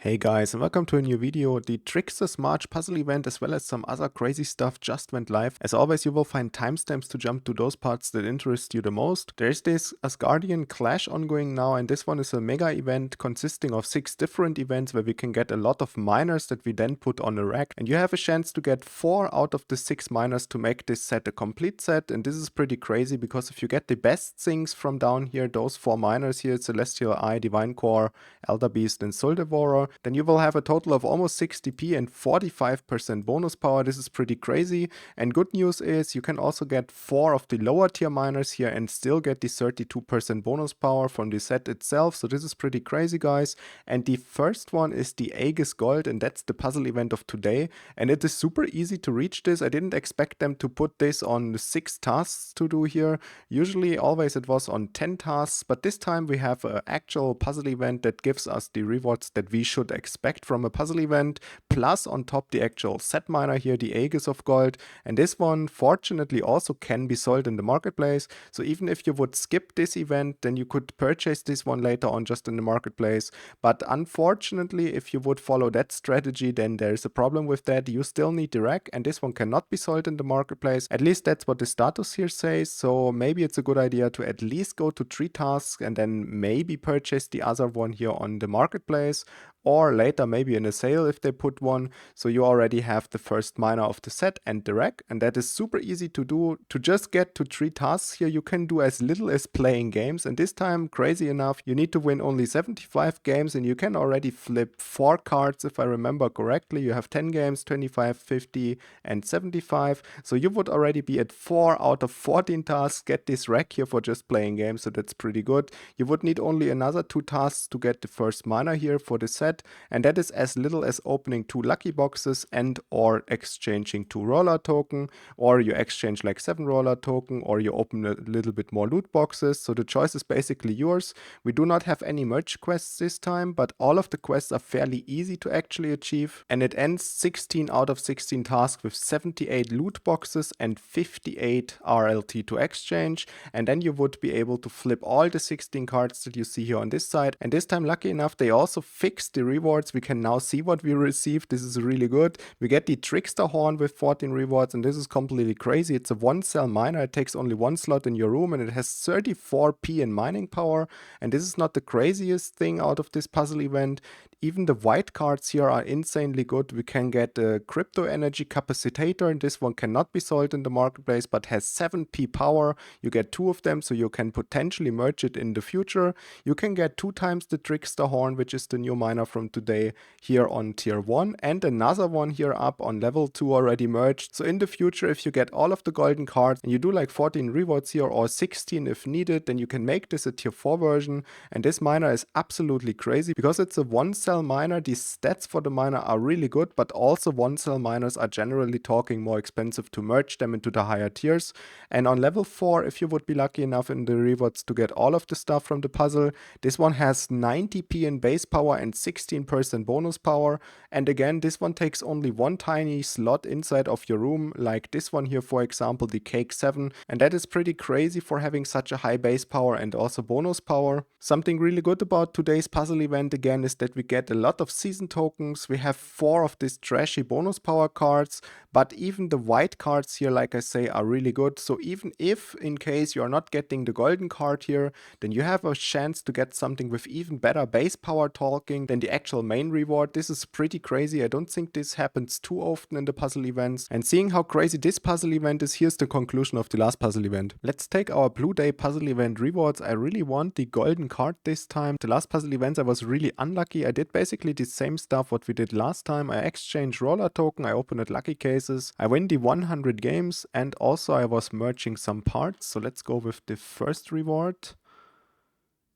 Hey guys, and welcome to a new video. The Tricksters March Puzzle Event as well as some other crazy stuff just went live. As always, you will find timestamps to jump to those parts that interest you the most. There's this Asgardian Clash ongoing now, and this one is a mega event consisting of 6 different events where we can get a lot of miners that we then put on a rack. And you have a chance to get 4 out of the 6 miners to make this set a complete set. And this is pretty crazy because if you get the best things from down here, those 4 miners here, Celestial Eye, Divine Core, Elder Beast, and Soul Devourer, then you will have a total of almost 60p and 45% bonus power. This is pretty crazy. And good news is you can also get 4 of the lower tier miners here and still get the 32% bonus power from the set itself. So this is pretty crazy, guys. And the first one is the Aegis Gold, and that's the puzzle event of today. And it is super easy to reach this. I didn't expect them to put this on 6 tasks to do here. Usually always it was on 10 tasks, but this time we have an actual puzzle event that gives us the rewards that we should expect from a puzzle event, plus on top the actual set miner here, the Aegis of Gold. And this one fortunately also can be sold in the marketplace. So even if you would skip this event, then you could purchase this one later on just in the marketplace. But unfortunately, if you would follow that strategy, then there is a problem with that. You still need the rack, and this one cannot be sold in the marketplace. At least that's what the status here says. So maybe it's a good idea to at least go to 3 tasks and then maybe purchase the other one here on the marketplace, or later maybe in a sale if they put one. So you already have the first miner of the set and the rack, and that is super easy to do. To just get to 3 tasks here, you can do as little as playing games, and this time, crazy enough, you need to win only 75 games and you can already flip 4 cards if I remember correctly. You have 10 games, 25, 50 and 75. So you would already be at 4 out of 14 tasks, get this rack here for just playing games, so that's pretty good. You would need only another 2 tasks to get the first miner here for the set, and that is as little as opening 2 lucky boxes and or exchanging 2 Rollertoken, or you exchange like 7 Rollertoken, or you open a little bit more loot boxes. So the choice is basically yours. We do not have any merge quests this time, but all of the quests are fairly easy to actually achieve, and it ends 16 out of 16 tasks with 78 loot boxes and 58 RLT to exchange, and then you would be able to flip all the 16 cards that you see here on this side. And this time, lucky enough, they also fixed the rewards. We can now see what we received. This is really good. We get the Trickster Horn with 14 rewards, and this is completely crazy. It's a 1-cell miner. It takes only 1 slot in your room, and it has 34p in mining power. And this is not the craziest thing out of this puzzle event. Even the white cards here are insanely good. We can get a crypto energy capacitator, and this one cannot be sold in the marketplace but has 7p power. You get 2 of them, so you can potentially merge it in the future. You can get 2 times the Trickster Horn, which is the new miner from today, here on tier 1, and another one here up on level 2 already merged. So in the future, if you get all of the golden cards and you do like 14 rewards here or 16 if needed, then you can make this a tier 4 version. And this miner is absolutely crazy because it's a 1-cell miner. The stats for the miner are really good, but also 1-cell miners are generally talking more expensive to merge them into the higher tiers. And on level 4, if you would be lucky enough in the rewards to get all of the stuff from the puzzle, this one has 90p in base power and 16% bonus power. And again, this one takes only 1 tiny slot inside of your room, like this one here, for example, the Cake 7. And that is pretty crazy for having such a high base power and also bonus power. Something really good about today's puzzle event again is that we get a lot of season tokens. We have 4 of these trashy bonus power cards, but even the white cards here, like I say, are really good. So even if in case you are not getting the golden card here, then you have a chance to get something with even better base power talking than the actual main reward. This is pretty crazy. I don't think this happens too often in the puzzle events. And seeing how crazy this puzzle event is, here's the conclusion of the last puzzle event. Let's take our Blue Day puzzle event rewards. I really want the golden card this time. The last puzzle events I was really unlucky. I did basically the same stuff what we did last time. I exchanged Rollertoken, I opened lucky cases, I win the 100 games, and also I was merging some parts. So let's go with the first reward.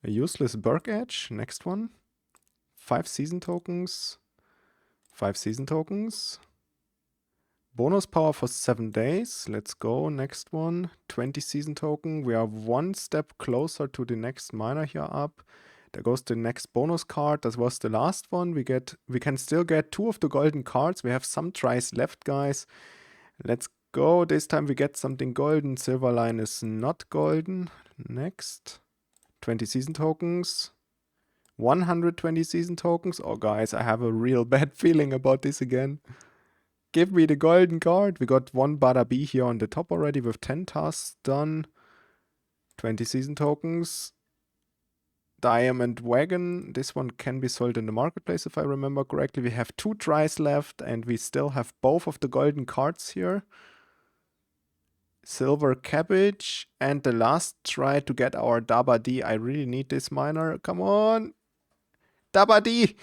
A useless Berg Edge, next one. 5 season tokens. 5 season tokens. Bonus power for 7 days. Let's go, next one. 20 season token. We are 1 step closer to the next miner here up. There goes the next bonus card. That was the last one. We can still get 2 of the golden cards. We have some tries left, guys. Let's go. This time we get something golden. Silverline is not golden. Next. 20 season tokens. 120 season tokens. Oh guys, I have a real bad feeling about this again. Give me the golden card. We got one Bada B here on the top already with 10 tasks done. 20 season tokens. Diamond Wagon. This one can be sold in the marketplace if I remember correctly. We have 2 tries left and we still have both of the golden cards here. Silver Cabbage and the last try to get our Daba D. I really need this miner. Come on. Daba D.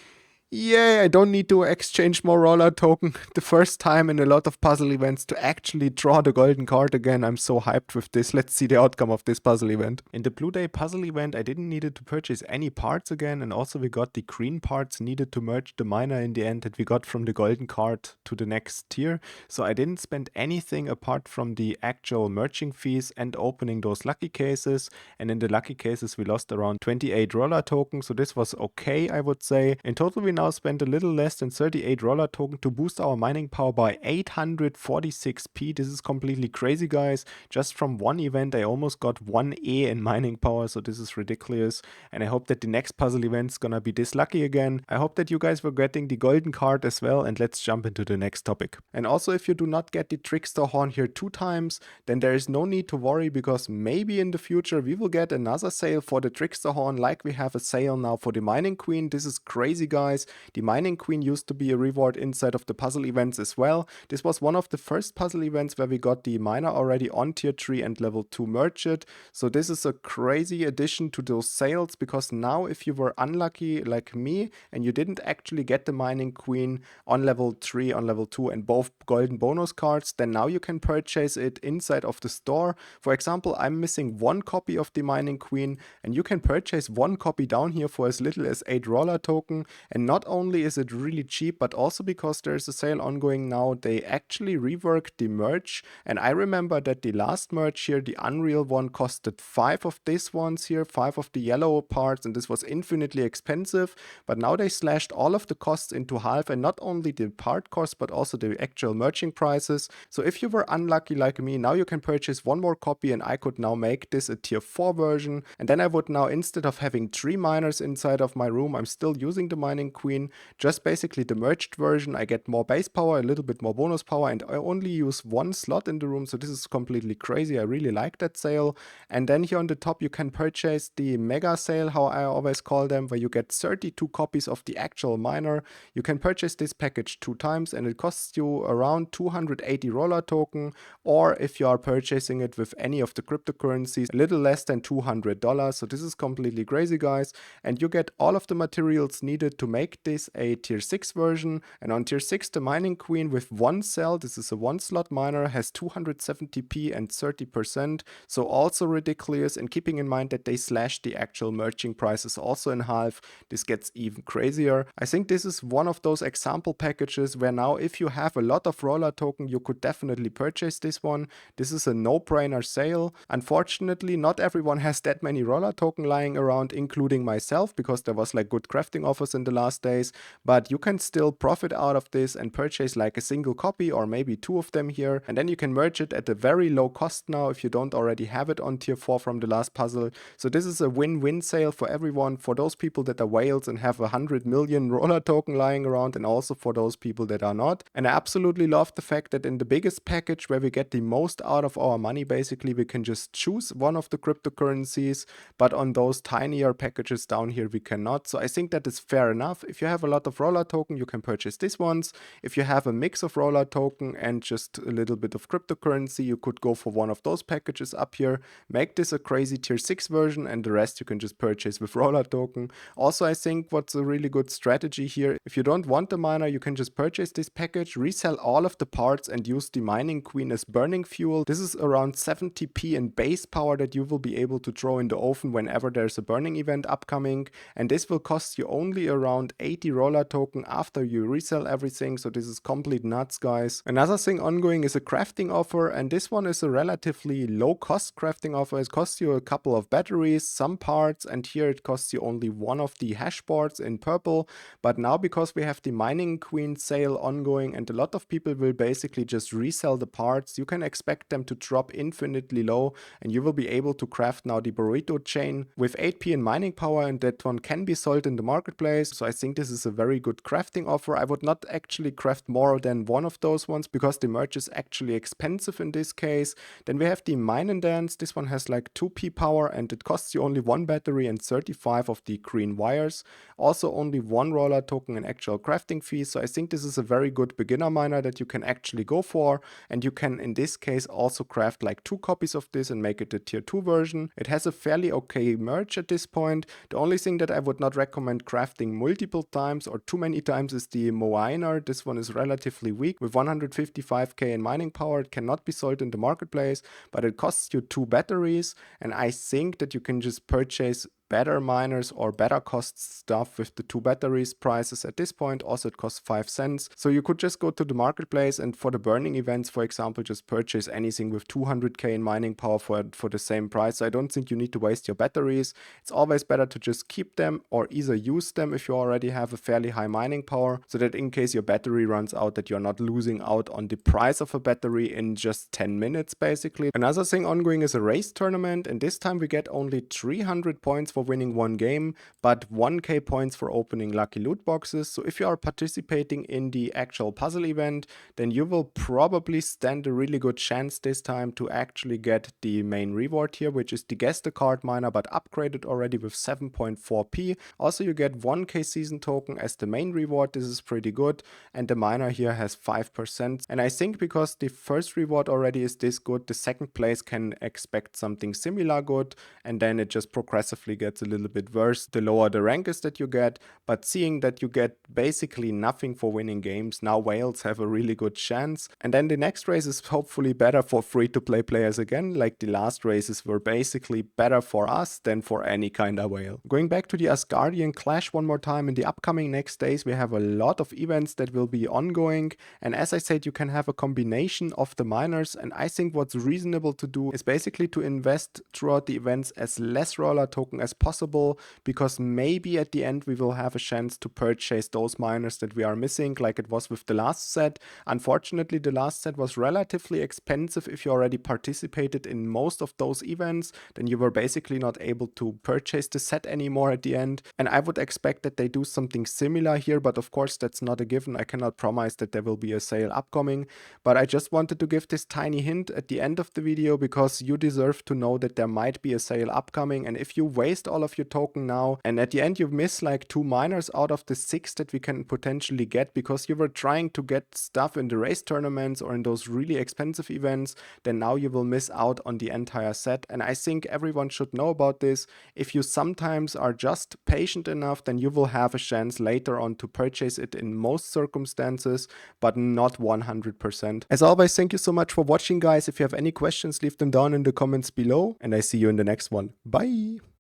Yay, I don't need to exchange more Rollertoken. The first time in a lot of puzzle events to actually draw the golden card again. I'm so hyped with this. Let's see the outcome of this puzzle event. In the Blue Day puzzle event, I didn't need to purchase any parts again, and also we got the green parts needed to merge the miner in the end that we got from the golden card to the next tier. So I didn't spend anything apart from the actual merging fees and opening those lucky cases. And in the lucky cases, we lost around 28 Rollertoken, so this was okay, I would say. In total, we now spent a little less than 38 Rollertoken to boost our mining power by 846p. This is completely crazy, guys. Just from one event, I almost got 1E in mining power, so this is ridiculous. And I hope that the next puzzle event is gonna be this lucky again. I hope that you guys were getting the golden card as well, and let's jump into the next topic. And also, if you do not get the Trickster horn here 2 times, then there is no need to worry, because maybe in the future we will get another sale for the Trickster horn, like we have a sale now for the Mining Queen. This is crazy, guys. The Mining Queen used to be a reward inside of the puzzle events as well. This was one of the first puzzle events where we got the miner already on tier 3 and level 2 merged. So this is a crazy addition to those sales, because now if you were unlucky like me and you didn't actually get the Mining Queen on level 3, on level 2 and both golden bonus cards, then now you can purchase it inside of the store. For example, I'm missing 1 copy of the Mining Queen and you can purchase 1 copy down here for as little as 8 Rollertoken. And not only is it really cheap, but also because there's a sale ongoing now, they actually reworked the merch. And I remember that the last merch here, the Unreal one, costed 5 of these ones here, 5 of the yellow parts, and this was infinitely expensive. But now they slashed all of the costs into half, and not only the part cost, but also the actual merching prices. So if you were unlucky like me, now you can purchase 1 more copy, and I could now make this a tier 4 version. And then I would now, instead of having 3 miners inside of my room, I'm still using the Mining Queen, just basically the merged version. I get more base power, a little bit more bonus power, and I only use 1 slot in the room, so this is completely crazy. I really like that sale. And then here on the top you can purchase the mega sale, how I always call them, where you get 32 copies of the actual miner. You can purchase this package 2 times and it costs you around 280 Rollertoken, or if you are purchasing it with any of the cryptocurrencies, a little less than $200. So this is completely crazy, guys. And you get all of the materials needed to make this a tier 6 version. And on tier 6, the Mining Queen with 1 cell, this is a 1 slot miner, has 270p and 30%, so also ridiculous. And keeping in mind that they slashed the actual merging prices also in half, this gets even crazier. I think this is one of those example packages where now if you have a lot of Rollertoken, you could definitely purchase this one. This is a no-brainer sale. Unfortunately, not everyone has that many Rollertoken lying around, including myself, because there was like good crafting offers in the last days. But you can still profit out of this and purchase like a single copy or maybe 2 of them here, and then you can merge it at a very low cost now if you don't already have it on tier 4 from the last puzzle. So this is a win-win sale for everyone, for those people that are whales and have 100 million Rollertoken lying around, and also for those people that are not. And I absolutely love the fact that in the biggest package, where we get the most out of our money, basically we can just choose one of the cryptocurrencies, but on those tinier packages down here we cannot. So I think that is fair enough. If you have a lot of Rollertoken, you can purchase these ones. If you have a mix of Rollertoken and just a little bit of cryptocurrency, you could go for one of those packages up here, make this a crazy tier 6 version, and the rest you can just purchase with Rollertoken. Also, I think what's a really good strategy here, if you don't want the miner, you can just purchase this package, resell all of the parts, and use the Mining Queen as burning fuel. This is around 70p in base power that you will be able to throw in the oven whenever there's a burning event upcoming, and this will cost you only around 80 Rollertoken after you resell everything, so this is complete nuts, guys. Another thing ongoing is a crafting offer, and this one is a relatively low cost crafting offer. It costs you a couple of batteries, some parts, and here it costs you only one of the hash boards in purple. But now, because we have the Mining Queen sale ongoing and a lot of people will basically just resell the parts, you can expect them to drop infinitely low, and you will be able to craft now the burrito chain with 8p in mining power, and that one can be sold in the marketplace. So I think this is a very good crafting offer. I would not actually craft more than one of those ones because the merch is actually expensive in this case. Then we have the Mine and Dance. This one has like 2p power and it costs you only one battery and 35 of the green wires. Also only one Rollertoken and actual crafting fee. So I think this is a very good beginner miner that you can actually go for, and you can in this case also craft like 2 copies of this and make it a tier 2 version. It has a fairly okay merch at this point. The only thing that I would not recommend crafting multiple times or too many times is the Moiner. This one is relatively weak with 155k in mining power. It cannot be sold in the marketplace, but it costs you 2 batteries, and I think that you can just purchase better miners or better cost stuff with the 2 batteries prices at this point. Also it costs 5 cents, so you could just go to the marketplace and for the burning events, for example, just purchase anything with 200k in mining power for the same price. I don't think you need to waste your batteries. It's always better to just keep them or either use them if you already have a fairly high mining power, so that in case your battery runs out, that you're not losing out on the price of a battery in just 10 minutes basically. Another thing ongoing is a race tournament, and this time we get only 300 points for winning one game, but 1k points for opening lucky loot boxes. So if you are participating in the actual puzzle event, then you will probably stand a really good chance this time to actually get the main reward here, which is the guess the card miner, but upgraded already with 7.4p. Also you get 1k season token as the main reward. This is pretty good, and the miner here has 5%, and I think because the first reward already is this good, the second place can expect something similar good, and then it just progressively gets a little bit worse the lower the rank is that you get. But seeing that you get basically nothing for winning games, now whales have a really good chance. And then the next race is hopefully better for free-to-play players again, like the last races were basically better for us than for any kind of whale. Going back to the Asgardian Clash one more time, in the upcoming next days we have a lot of events that will be ongoing, and as I said, you can have a combination of the miners, and I think what's reasonable to do is basically to invest throughout the events as less Rollertoken as possible, because maybe at the end we will have a chance to purchase those miners that we are missing, like it was with the last set. Unfortunately, the last set was relatively expensive. If you already participated in most of those events, then you were basically not able to purchase the set anymore at the end, and I would expect that they do something similar here, but of course that's not a given. I cannot promise that there will be a sale upcoming, but I just wanted to give this tiny hint at the end of the video because you deserve to know that there might be a sale upcoming. And if you waste all of your token now and at the end you miss like 2 miners out of the 6 that we can potentially get because you were trying to get stuff in the race tournaments or in those really expensive events, then now you will miss out on the entire set. And I think everyone should know about this. If you sometimes are just patient enough, then you will have a chance later on to purchase it in most circumstances, but not 100%. As always, thank you so much for watching, guys. If you have any questions, leave them down in the comments below, and I see you in the next one. Bye!